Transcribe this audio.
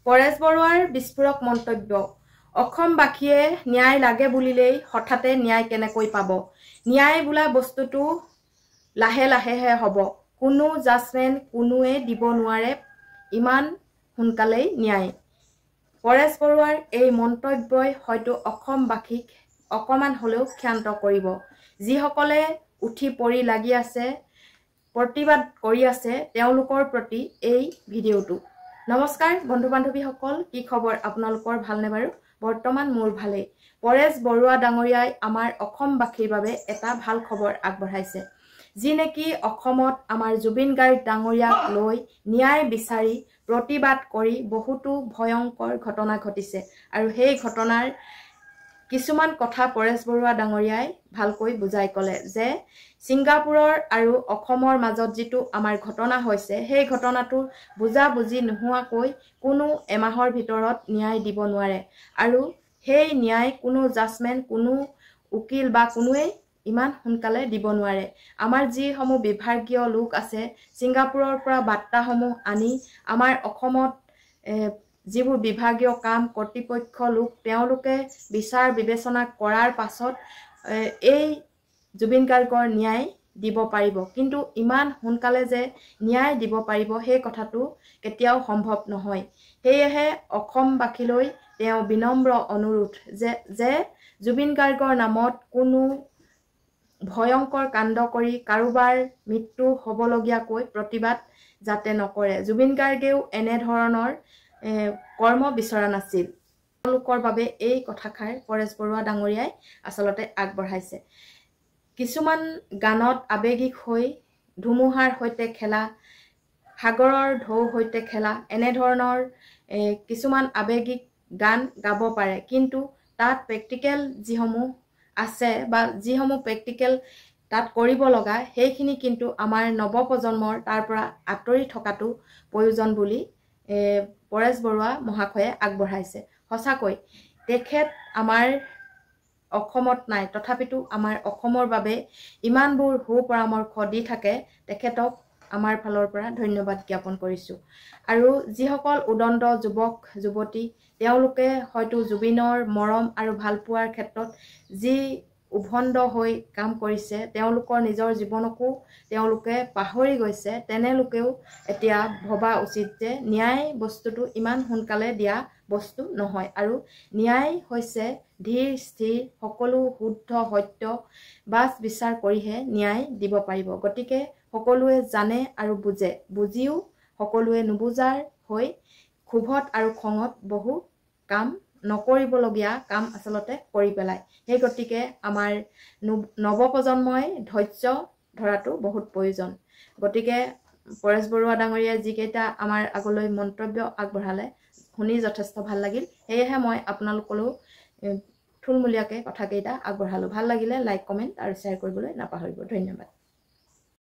পৰেশ বৰুৱাৰ বিস্ফোৰক মন্তব্য। অসমবাসীয়ে ন্যায় লাগে বুলিলেই হঠাতে ন্যায় কেনেকৈ পাব? ন্যায় বোলা বস্তুটো লাহে লাহেহে হ'ব। কোনো জাজমেণ্ট কোনোৱে দিব নোৱাৰে ইমান সোনকালেই ন্যায়। পৰেশ বৰুৱাৰ এই মন্তব্যই হয়তো অসমবাসীক অকমান হ'লেও ক্ষান্ত কৰিব। যিসকলে উঠি পৰি লাগি আছে, প্ৰতিবাদ কৰি আছে, তেওঁলোকৰ প্ৰতি এই ভিডিঅ'টো। নমস্কাৰ বন্ধু বান্ধৱীসকল, কি খবৰ আপোনালোকৰ? ভালনে বাৰু? বৰ্তমান মোৰ ভালেই। পৰেশ বৰুৱা ডাঙৰীয়াই আমাৰ অসমবাসীৰ বাবে এটা ভাল খবৰ আগবঢ়াইছে। যি নেকি অসমত আমাৰ জুবিন গাৰ্গ ডাঙৰীয়াক লৈ ন্যায় বিচাৰি প্ৰতিবাদ কৰি বহুতো ভয়ংকৰ ঘটনা ঘটিছে আৰু সেই ঘটনাৰ কিছুমান কথা পৰেশ বৰুৱা ডাঙৰীয়াই ভালকৈ বুজাই ক'লে যে ছিংগাপুৰৰ আৰু অসমৰ মাজত যিটো আমাৰ ঘটনা হৈছে, সেই ঘটনাটো বুজাবুজি নোহোৱাকৈ কোনো এমাহৰ ভিতৰত ন্যায় দিব নোৱাৰে আৰু সেই ন্যায় কোনো জাজমেণ্ট, কোনো উকিল বা কোনোৱে ইমান সোনকালে দিব নোৱাৰে। আমাৰ যিসমূহ বিভাগীয় লোক আছে, ছিংগাপুৰৰ পৰা বাৰ্তাসমূহ আনি আমাৰ অসমত যিবোৰ বিভাগীয় কাম কৰ্তৃপক্ষ লোক, তেওঁলোকে বিচাৰ বিবেচনা কৰাৰ পাছত এই জুবিন গাৰ্গৰ ন্যায় দিব পাৰিব। কিন্তু ইমান সোনকালে যে ন্যায় দিব পাৰিব সেই কথাটো কেতিয়াও সম্ভৱ নহয়। সেয়েহে অসমবাসীলৈ তেওঁ বিনম্ৰ অনুৰোধ যে জুবিন গাৰ্গৰ নামত কোনো ভয়ংকৰ কাণ্ড কৰি কাৰোবাৰ মৃত্যু হ'বলগীয়াকৈ প্ৰতিবাদ যাতে নকৰে। জুবিন গাৰ্গেও এনেধৰণৰ কৰ্ম বিচৰা নাছিল। তেওঁলোকৰ বাবে এই কথাষাৰ পৰেশ বৰুৱা ডাঙৰীয়াই আচলতে আগবঢ়াইছে। কিছুমান গানত আৱেগিক হৈ ধুমুহাৰ সৈতে খেলা, সাগৰৰ ঢৌৰ সৈতে খেলা, এনেধৰণৰ কিছুমান আৱেগিক গান গাব পাৰে, কিন্তু তাত প্ৰেক্টিকেল যিসমূহ আছে বা যিসমূহ প্ৰেক্টিকেল তাত কৰিব লগা, সেইখিনি কিন্তু আমাৰ নৱপ্ৰজন্মৰ তাৰ পৰা আঁতৰি থকাটো প্ৰয়োজন বুলি পৰেশ বৰুৱা মহাশয়ে আগবঢ়াইছে। সঁচাকৈ তেখেত আমাৰ অসমত নাই, তথাপিতো আমাৰ অসমৰ বাবে ইমানবোৰ সুপৰামৰ্শ দি থাকে, তেখেতক আমাৰ ফালৰ পৰা ধন্যবাদ জ্ঞাপন কৰিছোঁ। আৰু যিসকল উদণ্ড যুৱক যুৱতী, তেওঁলোকে হয়তো জুবিনৰ মৰম আৰু ভালপোৱাৰ ক্ষেত্ৰত যি উভণ্ড হৈ কাম কৰিছে, তেওঁলোকৰ নিজৰ জীৱনকো তেওঁলোকে পাহৰি গৈছে, তেনেলোকেও এতিয়া ভবা উচিত যে ন্যায় বস্তুটো ইমান সোনকালে দিয়া বস্তু নহয় আৰু ন্যায় হৈছে ধীৰ স্থিৰ সকলো শুদ্ধ সত্য বাছ বিচাৰ কৰিহে ন্যায় দিব পাৰিব। গতিকে সকলোৱে জানে আৰু বুজে, বুজিও সকলোৱে নুবুজাৰ হৈ ক্ষোভত আৰু খঙত বহু কাম নকৰিবলগীয়া কাম আচলতে কৰি পেলায়। সেই গতিকে আমাৰ নৱপ্ৰজন্মই ধৈৰ্য ধৰাটো বহুত প্ৰয়োজন। গতিকে পৰেশ বৰুৱা ডাঙৰীয়াই যিকেইটা আমাৰ আগলৈ মন্তব্য আগবঢ়ালে, শুনি যথেষ্ট ভাল লাগিল। সেয়েহে মই আপোনালোকলৈও থুলমূলীয়াকৈ কথাকেইটা আগবঢ়ালোঁ। ভাল লাগিলে লাইক, কমেণ্ট আৰু শ্বেয়াৰ কৰিবলৈ নাপাহৰিব। ধন্যবাদ।